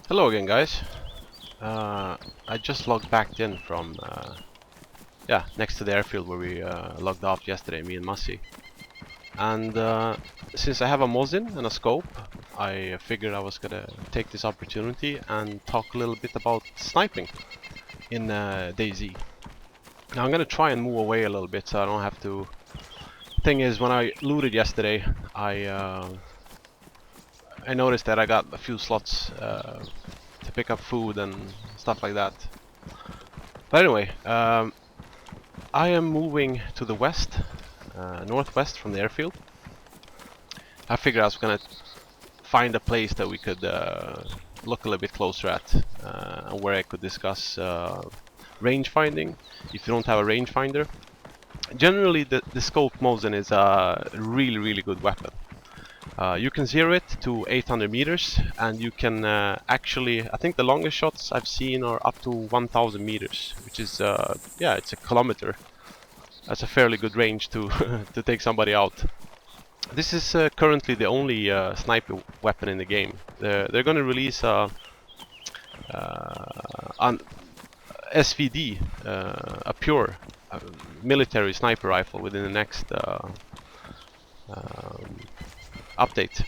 Hello again, guys. I just logged back in from next to the airfield where we logged off yesterday, me and Masi. And since I have a Mosin and a scope, I figured I was gonna take this opportunity and talk a little bit about sniping in DayZ. Now I'm gonna try and move away a little bit so I don't have to. Thing is, when I looted yesterday, I noticed that I got a few slots to pick up food and stuff like that. But anyway, I am moving to the west, northwest from the airfield. I figured I was gonna find a place that we could look a little bit closer at, where I could discuss range finding. If you don't have a rangefinder, generally the scope Mosin is a really good weapon. You can zero it to 800 meters, and you can actually, I think the longest shots I've seen are up to 1000 meters, which is, it's a kilometer. That's a fairly good range to to take somebody out. This is currently the only sniper weapon in the game. They're going to release an SVD, a pure military sniper rifle within the next update.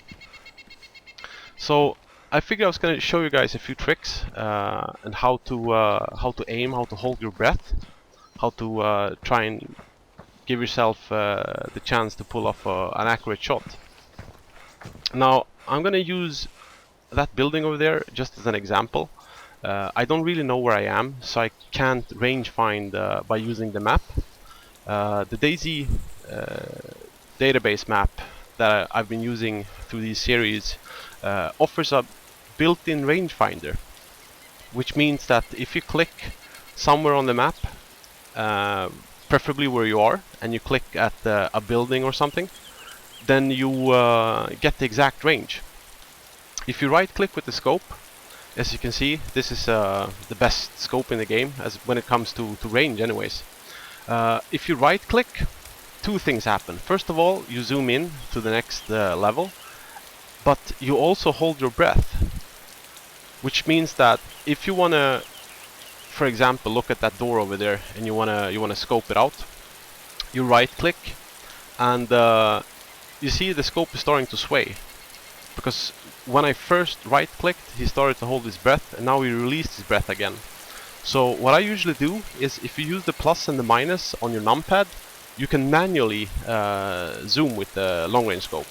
So I figured I was going to show you guys a few tricks and how to aim, how to hold your breath, how to try and give yourself the chance to pull off an accurate shot. Now I'm going to use that building over there just as an example. I don't really know where I am, so I can't range find by using the map. The DayZ database map that I've been using through these series offers a built-in rangefinder, which means that if you click somewhere on the map, preferably where you are, and you click at a building or something, then you get the exact range. If you right-click with the scope, as you can see, this is the best scope in the game as when it comes to range anyways. If you right-click, two things happen. First of all, you zoom in to the next level, but you also hold your breath, which means that if you want to, for example, look at that door over there and you wanna scope it out, you right-click, and you see the scope is starting to sway, because when I first right-clicked, he started to hold his breath, and now he released his breath again. So what I usually do is, if you use the plus and the minus on your numpad, you can manually zoom with the long-range scope.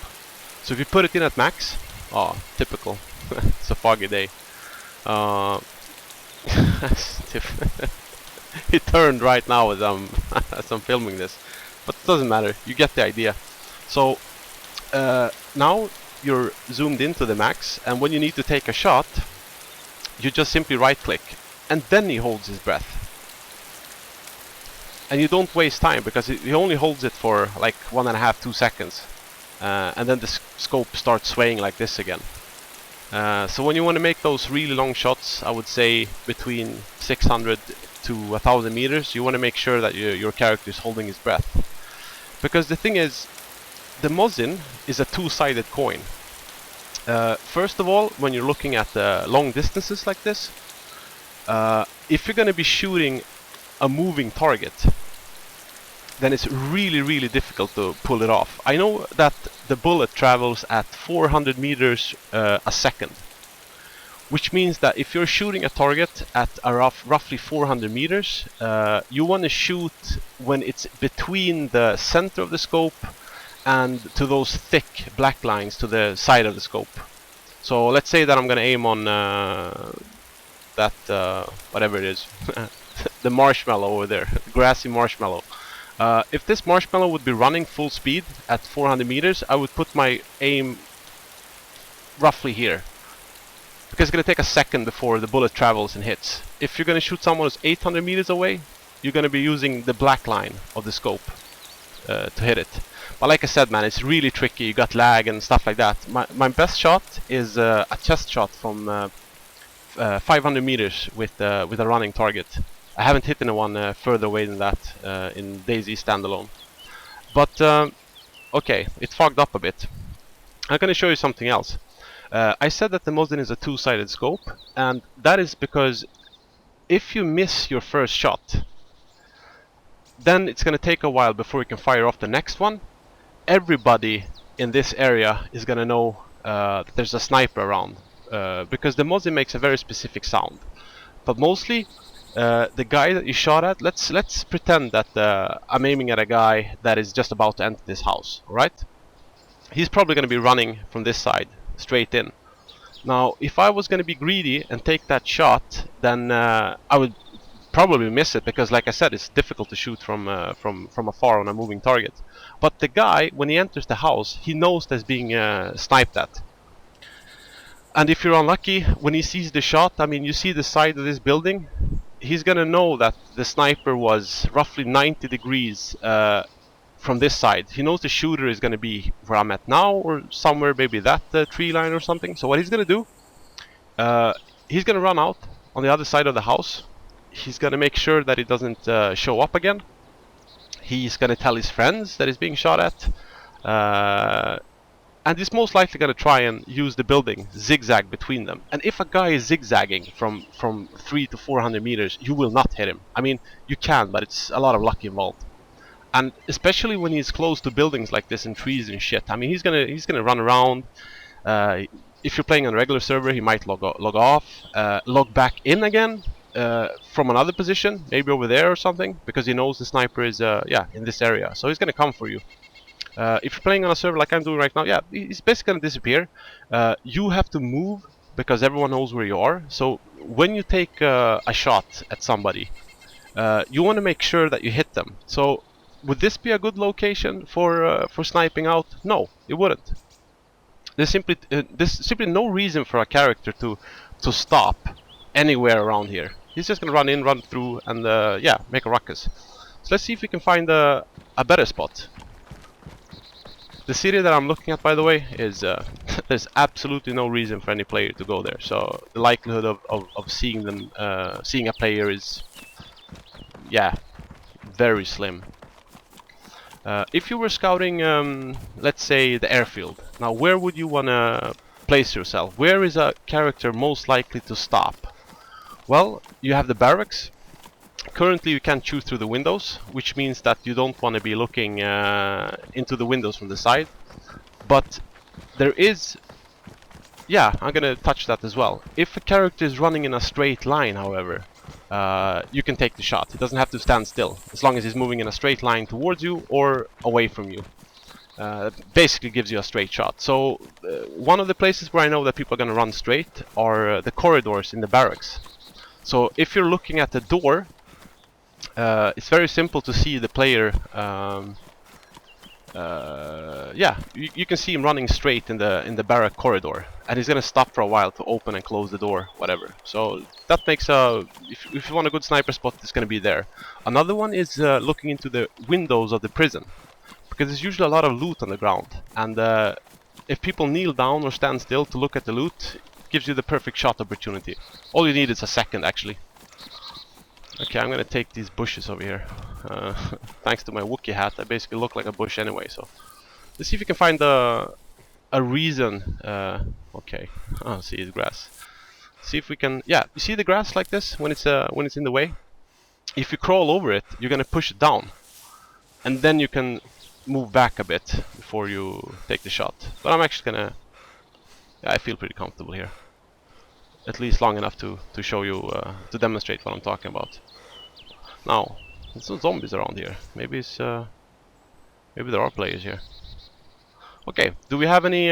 So if you put it in at max, typical, it's a foggy day. It turned right now as I'm filming this, but it doesn't matter. You get the idea. So now you're zoomed into the max, and when you need to take a shot, you just simply right-click, and then he holds his breath. And you don't waste time, because he only holds it for like 1.5–2 seconds, and then the scope starts swaying like this again. So when you want to make those really long shots, I would say between 600 to 1000 meters, you want to make sure that your character is holding his breath. Because the thing is, the Mosin is a two-sided coin. First of all, when you're looking at long distances like this, if you're going to be shooting a moving target, then it's really difficult to pull it off. I know that the bullet travels at 400 meters a second, which means that if you're shooting a target at a roughly 400 meters, you want to shoot when it's between the center of the scope and to those thick black lines to the side of the scope. So let's say that I'm going to aim on that, whatever it is, the marshmallow over there, the grassy marshmallow. If this marshmallow would be running full speed at 400 meters, I would put my aim roughly here, because it's going to take a second before the bullet travels and hits. If you're going to shoot someone who's 800 meters away, you're going to be using the black line of the scope to hit it. But like I said, man, it's really tricky. You got lag and stuff like that. My best shot is a chest shot from 500 meters with a running target. I haven't hit anyone further away than that in DayZ standalone. But okay, it fogged up a bit. I'm going to show you something else. I said that the Mosin is a two-sided scope, and that is because if you miss your first shot, then it's going to take a while before you can fire off the next one. Everybody in this area is going to know that there's a sniper around, because the Mosin makes a very specific sound. But mostly, the guy that you shot at, let's pretend that I'm aiming at a guy that is just about to enter this house, alright? He's probably going to be running from this side, straight in. Now, if I was going to be greedy and take that shot, then I would probably miss it, because like I said, it's difficult to shoot from afar on a moving target. But the guy, when he enters the house, he knows that's being sniped at. And if you're unlucky, when he sees the shot, I mean, you see the side of this building, he's gonna know that the sniper was roughly 90 degrees from this side. He knows the shooter is gonna be where I'm at now, or somewhere, maybe that tree line or something. So what he's gonna do, he's gonna run out on the other side of the house. He's gonna make sure that he doesn't show up again. He's gonna tell his friends that he's being shot at. And he's most likely going to try and use the building, zigzag between them. And if a guy is zigzagging from 300 to 400 meters, you will not hit him. I mean, you can, but it's a lot of luck involved. And especially when he's close to buildings like this and trees and shit. I mean, he's gonna run around. If you're playing on a regular server, he might log off, log back in again from another position, maybe over there or something, because he knows the sniper is in this area. So he's gonna come for you. If you're playing on a server like I'm doing right now, yeah, he's basically gonna disappear. You have to move because everyone knows where you are. So when you take a shot at somebody, you want to make sure that you hit them. So would this be a good location for sniping out? No, it wouldn't. There's simply no reason for a character to stop anywhere around here. He's just gonna run in, run through, and make a ruckus. So let's see if we can find a better spot. The city that I'm looking at, by the way, is there's absolutely no reason for any player to go there. So the likelihood of seeing them, seeing a player is, very slim. If you were scouting, let's say the airfield, now where would you wanna place yourself? Where is a character most likely to stop? Well, you have the barracks. Currently you can't shoot through the windows, which means that you don't want to be looking into the windows from the side. But there is... I'm gonna touch that as well. If a character is running in a straight line, however, you can take the shot. He doesn't have to stand still, as long as he's moving in a straight line towards you or away from you. Basically gives you a straight shot. So one of the places where I know that people are gonna run straight are the corridors in the barracks. So if you're looking at the door, it's very simple to see the player. You can see him running straight in the barrack corridor, and he's gonna stop for a while to open and close the door, whatever. So that makes if you want a good sniper spot, it's gonna be there. Another one is looking into the windows of the prison, because there's usually a lot of loot on the ground, and if people kneel down or stand still to look at the loot, it gives you the perfect shot opportunity. All you need is a second, actually. Okay, I'm gonna take these bushes over here. Thanks to my Wookiee hat, I basically look like a bush anyway. So let's see if we can find a reason. Okay, oh, see the grass. See if we can. Yeah, you see the grass like this when it's in the way. If you crawl over it, you're gonna push it down, and then you can move back a bit before you take the shot. But I'm actually gonna. Yeah, I feel pretty comfortable here. At least long enough to show you, to demonstrate what I'm talking about. Now, there's some zombies around here. Maybe there are players here. Okay, do we have any?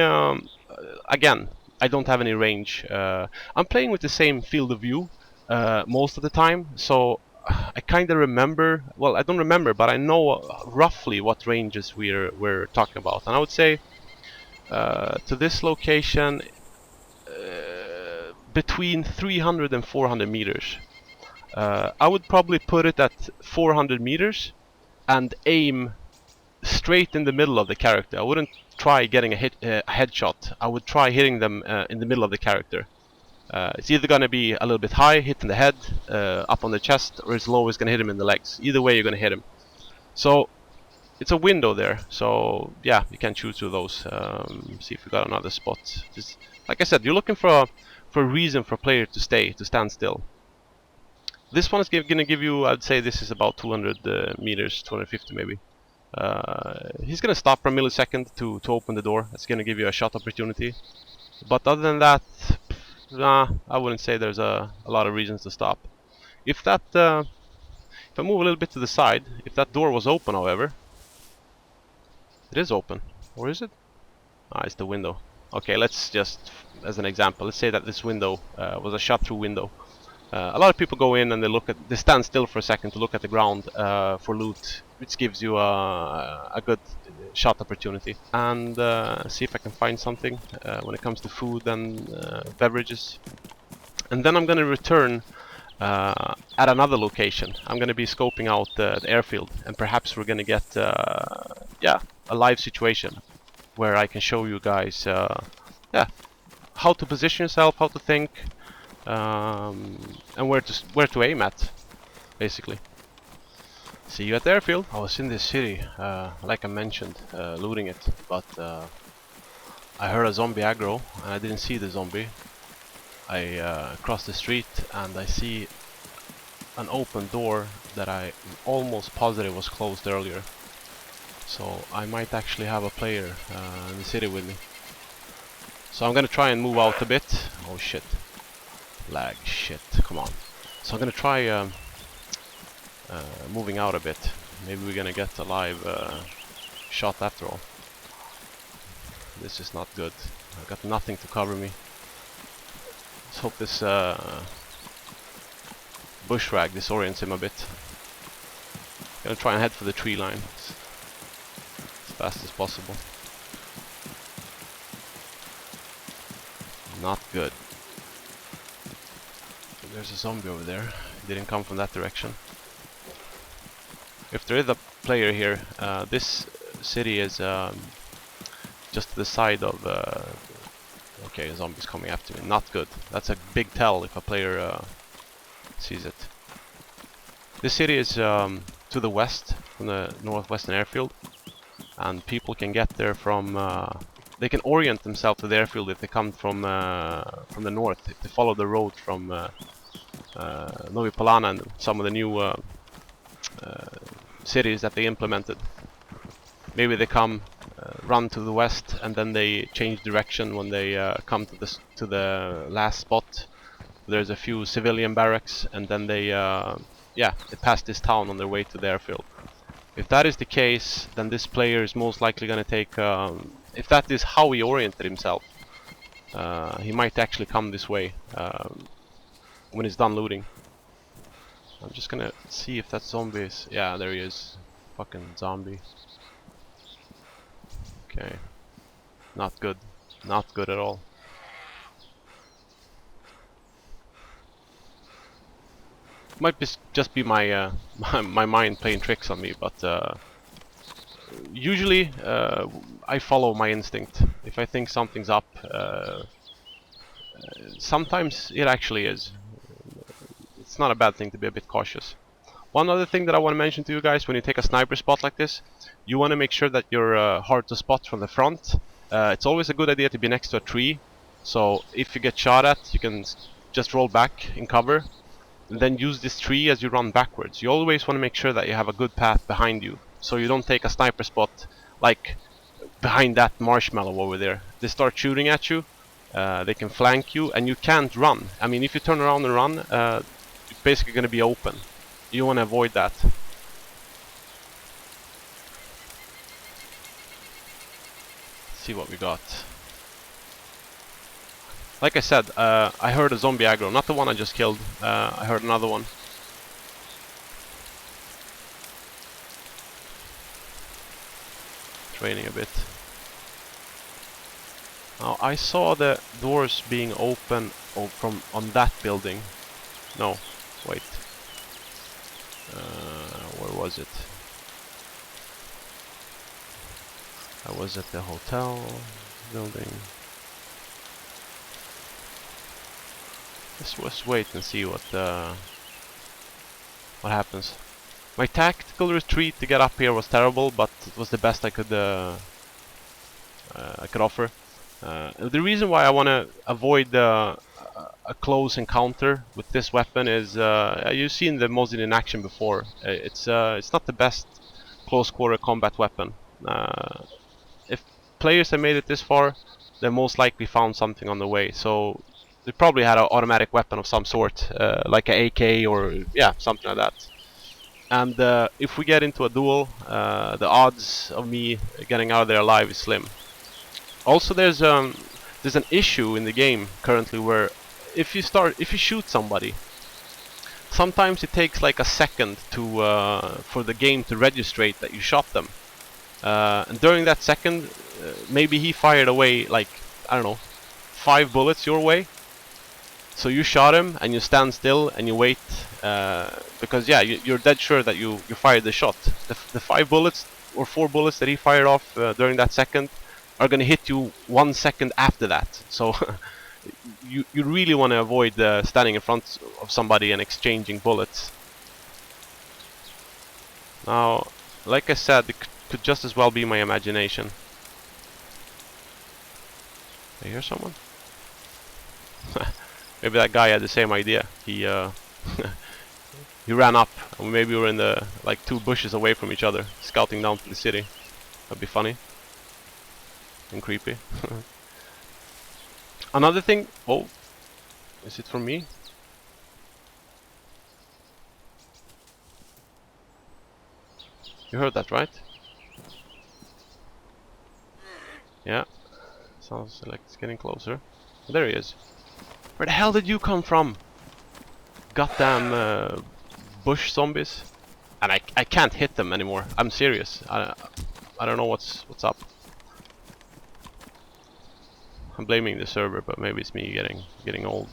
Again, I don't have any range. I'm playing with the same field of view most of the time, so I kind of remember. Well, I don't remember, but I know roughly what ranges we're talking about. And I would say to this location, between 300 and 400 meters. I would probably put it at 400 meters and aim straight in the middle of the character. I wouldn't try getting a headshot. I would try hitting them in the middle of the character. It's either going to be a little bit high, hit in the head, up on the chest, or it's low, it's going to hit him in the legs. Either way, you're going to hit him. So it's a window there, so yeah, you can choose through those. See if we got another spot. Just like I said, you're looking for a reason for a player to stand still. This one is gonna give you, I'd say this is about 200 meters, 250 maybe. He's gonna stop for a millisecond to open the door. It's gonna give you a shot opportunity. But other than that, nah, I wouldn't say there's a lot of reasons to stop. If that, if I move a little bit to the side, if that door was open, however, it is open, or is it? Ah, it's the window. Okay, let's just, as an example, let's say that this window was a shot-through window. A lot of people go in and they stand still for a second to look at the ground for loot, which gives you a good shot opportunity. And see if I can find something when it comes to food and beverages. And then I'm going to return at another location. I'm going to be scoping out the airfield, and perhaps we're going to get yeah, a live situation where I can show you guys yeah, how to position yourself, how to think, and where to aim at, basically. See you at the airfield. I was in this city, like I mentioned, looting it, but I heard a zombie aggro, and I didn't see the zombie. I crossed the street, and I see an open door that I'm almost positive was closed earlier. So I might actually have a player in the city with me. So I'm gonna try and move out a bit. Oh shit. Lag, shit, come on. So I'm gonna try moving out a bit. Maybe we're gonna get a live shot after all. This is not good. I've got nothing to cover me. Let's hope this bushwhack disorients him a bit. Gonna try and head for the tree line as fast as possible. Not good. There's a zombie over there. He didn't come from that direction. If there is a player here, this city is just to the side of... okay, a zombie's coming after me. Not good. That's a big tell if a player sees it. This city is to the west, from the northwestern airfield. And people can get there from... they can orient themselves to the airfield if they come from the north. If they follow the road from Novi Polana and some of the new cities that they implemented. Maybe they come, run to the west, and then they change direction when they come to the last spot. There's a few civilian barracks, and then they yeah, they pass this town on their way to the airfield. If that is the case, then this player is most likely going to take... if that is how he oriented himself, he might actually come this way when he's done looting. I'm just gonna see if that zombie is... yeah, there he is. Fucking zombie. Okay. Not good. Not good at all. Might just be my my mind playing tricks on me, but usually I follow my instinct. If I think something's up, sometimes it actually is. It's not a bad thing to be a bit cautious. One other thing that I want to mention to you guys, when you take a sniper spot like this, you want to make sure that you're hard to spot from the front. It's always a good idea to be next to a tree, so if you get shot at, you can just roll back in cover, and then use this tree as you run backwards. You always want to make sure that you have a good path behind you, so you don't take a sniper spot like behind that marshmallow over there. They start shooting at you, they can flank you, and you can't run. I mean, if you turn around and run, it's basically going to be open. You want to avoid that. Let's see what we got. Like I said, I heard a zombie aggro, not the one I just killed. I heard another one. It's raining a bit. Now I saw the doors being open from on that building. No, wait. Where was it? I was at the hotel building. Let's wait and see what happens. My tactical retreat to get up here was terrible, but it was the best I could offer. The reason why I want to avoid a close encounter with this weapon is you've seen the Mosin in action before. It's not the best close quarter combat weapon. If players have made it this far, they most likely found something on the way. So they probably had an automatic weapon of some sort, like an AK or yeah, something like that. And if we get into a duel, the odds of me getting out of there alive is slim. Also, there's an issue in the game currently where if you shoot somebody, sometimes it takes like a second to for the game to register that you shot them. And during that second, maybe he fired away like, I don't know, 5 bullets your way. So you shot him and you stand still and you wait because yeah, you're dead sure that you fired the shot. The 5 bullets or 4 bullets that he fired off during that second are gonna hit you 1 second after that. So you really want to avoid standing in front of somebody and exchanging bullets. Now, like I said, it could just as well be my imagination. I hear someone? Maybe that guy had the same idea. He he ran up, and maybe we were in the like 2 bushes away from each other, scouting down to the city. That'd be funny and creepy. Another thing. Oh, is it for me? You heard that, right? Yeah. Sounds like it's getting closer. There he is. Where the hell did you come from? Goddamn bush zombies. And I can't hit them anymore. I'm serious. I don't know what's up. I'm blaming the server, but maybe it's me getting old.